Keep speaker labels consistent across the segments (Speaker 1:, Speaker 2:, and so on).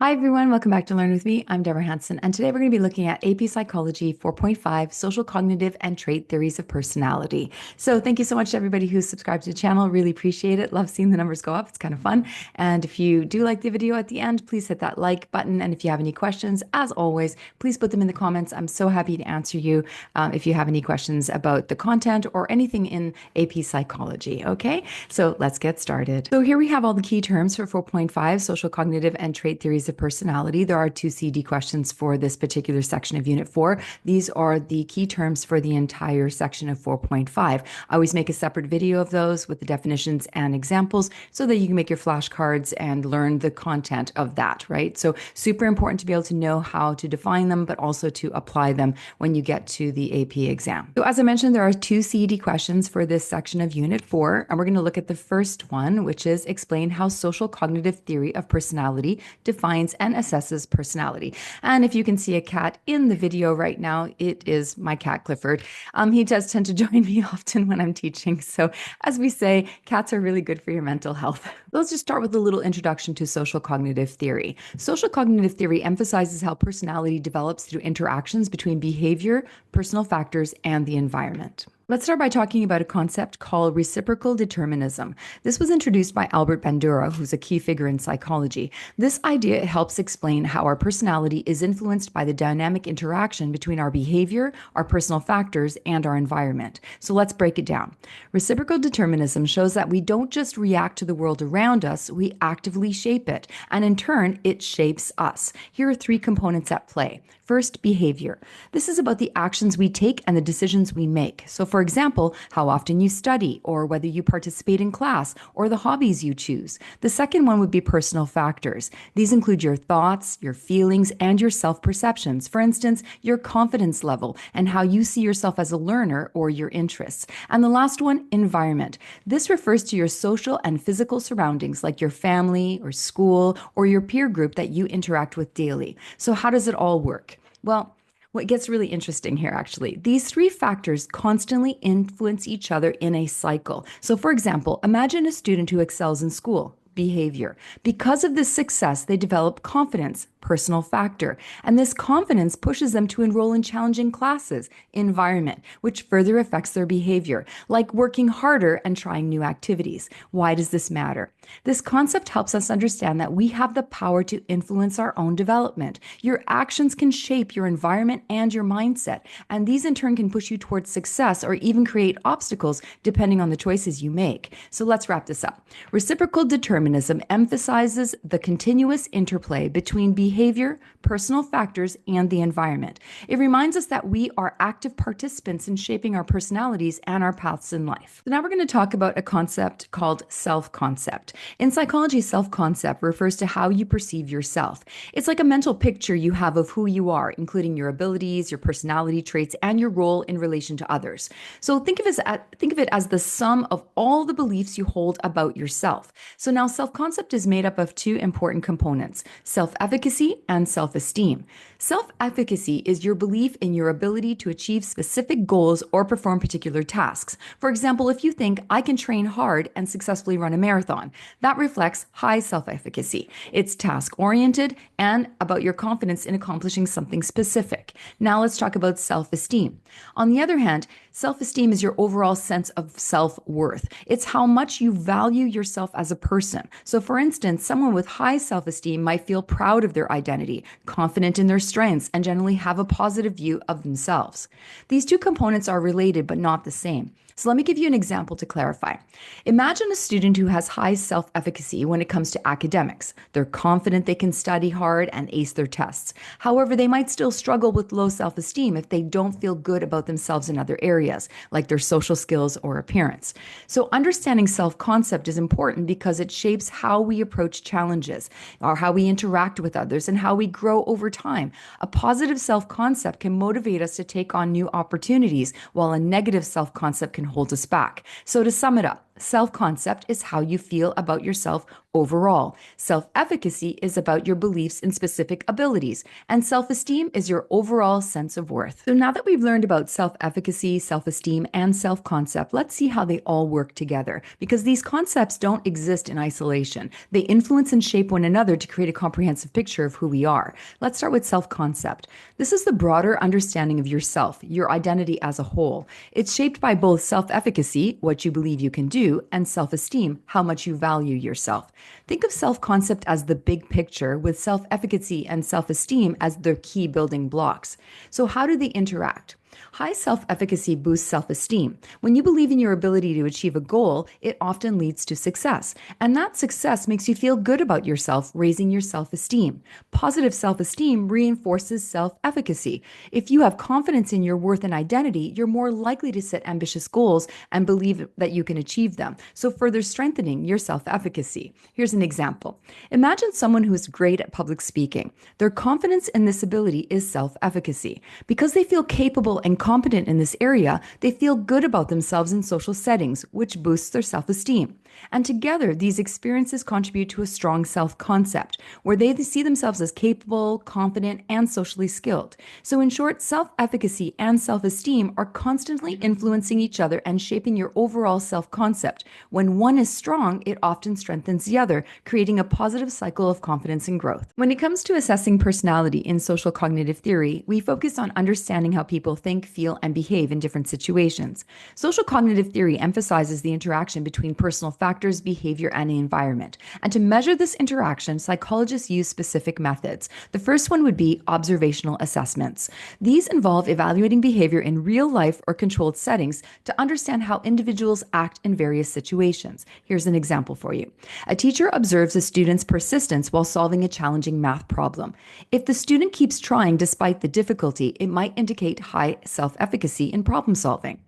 Speaker 1: Hi, everyone. Welcome back to Learn With Me. I'm Deborah Hanson, and today we're going to be looking at AP Psychology 4.5, Social Cognitive and Trait Theories of Personality. So thank you so much to everybody who's subscribed to the channel. Really appreciate it. Love seeing the numbers go up. It's kind of fun. And if you do like the video at the end, please hit that like button. And if you have any questions, as always, please put them in the comments. I'm so happy to answer you if you have any questions about the content or anything in AP Psychology. Okay, so let's get started. So here we have all the key terms for 4.5, Social Cognitive and Trait Theories of Personality. There are two CED questions for this particular section of Unit 4. These are the key terms for the entire section of 4.5. I always make a separate video of those with the definitions and examples so that you can make your flashcards and learn the content of that, right? So super important to be able to know how to define them, but also to apply them when you get to the AP exam. So as I mentioned, there are two CED questions for this section of Unit 4, and we're going to look at the first one, which is explain how social cognitive theory of personality defines and assesses personality. And if you can see a cat in the video right now, it is my cat Clifford. He does tend to join me often when I'm teaching. So as we say, cats are really good for your mental health. Let's just start with a little introduction to social cognitive theory. Social cognitive theory emphasizes how personality develops through interactions between behavior, personal factors, and the environment. Let's start by talking about a concept called reciprocal determinism. This was introduced by Albert Bandura, who's a key figure in psychology. This idea helps explain how our personality is influenced by the dynamic interaction between our behavior, our personal factors, and our environment. So let's break it down. Reciprocal determinism shows that we don't just react to the world around us, we actively shape it, and in turn, it shapes us. Here are three components at play. First, behavior. This is about the actions we take and the decisions we make. So for example, how often you study, or whether you participate in class, or the hobbies you choose. The second one would be personal factors. These include your thoughts, your feelings, and your self-perceptions. For instance, your confidence level and how you see yourself as a learner or your interests. And the last one, environment. This refers to your social and physical surroundings like your family or school or your peer group that you interact with daily. So how does it all work? Well, what gets really interesting here, actually, these three factors constantly influence each other in a cycle. So, for example, imagine a student who excels in school. Behavior. Because of this success, they develop confidence, personal factor, and this confidence pushes them to enroll in challenging classes, environment, which further affects their behavior, like working harder and trying new activities. Why does this matter? This concept helps us understand that we have the power to influence our own development. Your actions can shape your environment and your mindset, and these in turn can push you towards success or even create obstacles depending on the choices you make. So let's wrap this up. Reciprocal determinism emphasizes the continuous interplay between behavior, personal factors, and the environment. It reminds us that we are active participants in shaping our personalities and our paths in life. So now we're going to talk about a concept called self-concept. In psychology, self-concept refers to how you perceive yourself. It's like a mental picture you have of who you are, including your abilities, your personality traits, and your role in relation to others. So think of it as the sum of all the beliefs you hold about yourself. So now self-concept is made up of two important components, self-efficacy and self-esteem. Self-efficacy is your belief in your ability to achieve specific goals or perform particular tasks. For example, if you think, I can train hard and successfully run a marathon, that reflects high self-efficacy. It's task-oriented and about your confidence in accomplishing something specific. Now let's talk about self-esteem. On the other hand, self-esteem is your overall sense of self-worth. It's how much you value yourself as a person. So for instance, someone with high self-esteem might feel proud of their identity, confident in their strengths, and generally have a positive view of themselves. These two components are related but not the same. So let me give you an example to clarify. Imagine a student who has high self-efficacy when it comes to academics. They're confident they can study hard and ace their tests. However, they might still struggle with low self-esteem if they don't feel good about themselves in other areas, like their social skills or appearance. So understanding self-concept is important because it shapes how we approach challenges, or how we interact with others, and how we grow over time. A positive self-concept can motivate us to take on new opportunities, while a negative self-concept can hold us back. So to sum it up, Self-concept is how you feel about yourself overall. Self-efficacy is about your beliefs in specific abilities, and self-esteem is your overall sense of worth. So now that we've learned about self-efficacy, self-esteem, and self-concept, let's see how they all work together, because these concepts don't exist in isolation. They influence and shape one another to create a comprehensive picture of who we are. Let's start with self-concept. This is the broader understanding of yourself, your identity as a whole. It's shaped by both self-efficacy, what you believe you can do, and self-esteem, how much you value yourself. Think of self-concept as the big picture, with self-efficacy and self-esteem as the key building blocks. So how do they interact? High self-efficacy boosts self-esteem. When you believe in your ability to achieve a goal, it often leads to success. And that success makes you feel good about yourself, raising your self-esteem. Positive self-esteem reinforces self-efficacy. If you have confidence in your worth and identity, you're more likely to set ambitious goals and believe that you can achieve them, so further strengthening your self-efficacy. Here's an example. Imagine someone who is great at public speaking. Their confidence in this ability is self-efficacy. Because they feel capable and competent in this area, they feel good about themselves in social settings, which boosts their self-esteem. And together, these experiences contribute to a strong self-concept, where they see themselves as capable, confident, and socially skilled. So in short, self-efficacy and self-esteem are constantly influencing each other and shaping your overall self-concept. When one is strong, it often strengthens the other, creating a positive cycle of confidence and growth. When it comes to assessing personality in social cognitive theory, we focus on understanding how people think, feel, and behave in different situations. Social cognitive theory emphasizes the interaction between personal factors, behavior, and the environment. And to measure this interaction, psychologists use specific methods. The first one would be observational assessments. These involve evaluating behavior in real life or controlled settings to understand how individuals act in various situations. Here's an example for you. A teacher observes a student's persistence while solving a challenging math problem. If the student keeps trying despite the difficulty, it might indicate high self-efficacy in problem solving.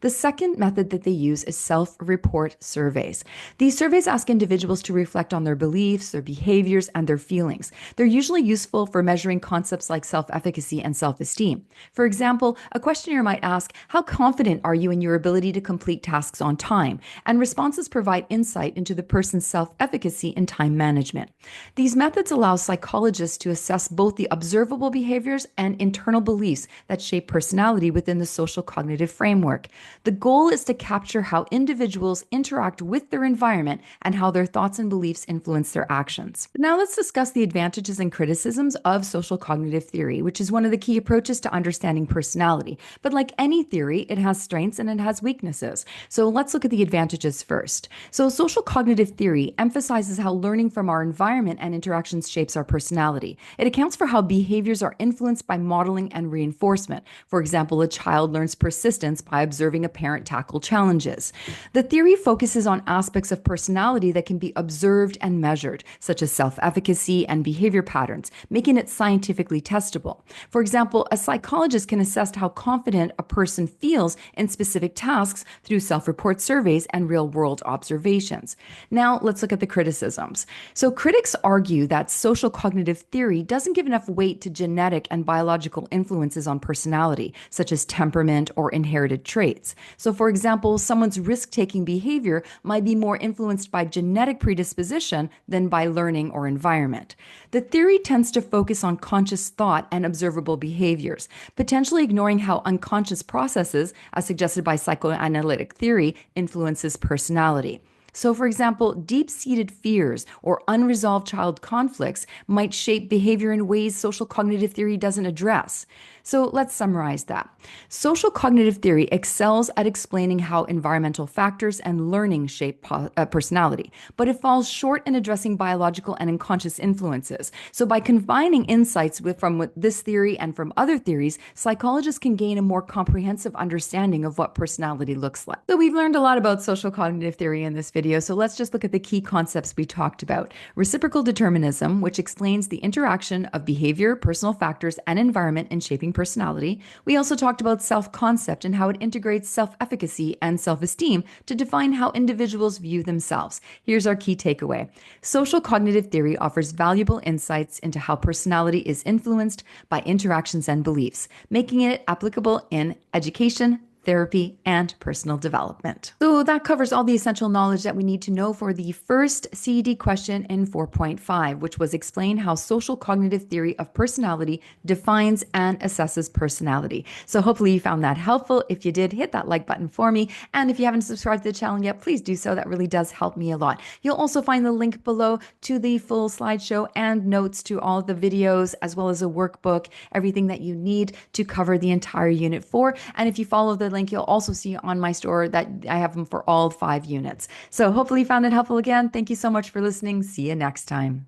Speaker 1: The second method that they use is self-report surveys. These surveys ask individuals to reflect on their beliefs, their behaviors, and their feelings. They're usually useful for measuring concepts like self-efficacy and self-esteem. For example, a questionnaire might ask, how confident are you in your ability to complete tasks on time? And responses provide insight into the person's self-efficacy and time management. These methods allow psychologists to assess both the observable behaviors and internal beliefs that shape personality within the social cognitive framework. The goal is to capture how individuals interact with their environment and how their thoughts and beliefs influence their actions. Now let's discuss the advantages and criticisms of social cognitive theory, which is one of the key approaches to understanding personality. But like any theory, it has strengths and it has weaknesses. So let's look at the advantages first. So social cognitive theory emphasizes how learning from our environment and interactions shapes our personality. It accounts for how behaviors are influenced by modeling and reinforcement. For example, a child learns persistence by observing a parent tackle challenges. The theory focuses on aspects of personality that can be observed and measured, such as self-efficacy and behavior patterns, making it scientifically testable. For example, a psychologist can assess how confident a person feels in specific tasks through self-report surveys and real-world observations. Now, let's look at the criticisms. So critics argue that social cognitive theory doesn't give enough weight to genetic and biological influences on personality, such as temperament or inherited traits. So for example, someone's risk-taking behavior might be more influenced by genetic predisposition than by learning or environment. The theory tends to focus on conscious thought and observable behaviors, potentially ignoring how unconscious processes, as suggested by psychoanalytic theory, influences personality. So, for example, deep-seated fears or unresolved child conflicts might shape behavior in ways social cognitive theory doesn't address. So let's summarize that. Social cognitive theory excels at explaining how environmental factors and learning shape personality, but it falls short in addressing biological and unconscious influences. So by combining insights from this theory and from other theories, psychologists can gain a more comprehensive understanding of what personality looks like. So we've learned a lot about social cognitive theory in this video, so let's just look at the key concepts we talked about. Reciprocal determinism, which explains the interaction of behavior, personal factors, and environment in shaping personality. We also talked about self-concept and how it integrates self-efficacy and self-esteem to define how individuals view themselves. Here's our key takeaway. Social cognitive theory offers valuable insights into how personality is influenced by interactions and beliefs, making it applicable in education, therapy, and personal development. So that covers all the essential knowledge that we need to know for the first CED question in 4.5, which was explain how social cognitive theory of personality defines and assesses personality. So hopefully you found that helpful. If you did, hit that like button for me. And if you haven't subscribed to the channel yet, please do so. That really does help me a lot. You'll also find the link below to the full slideshow and notes to all the videos, as well as a workbook, everything that you need to cover the entire Unit 4. And if you follow the link, you'll also see on my store that I have them for all 5 units. So hopefully you found it helpful again. Thank you so much for listening. See you next time.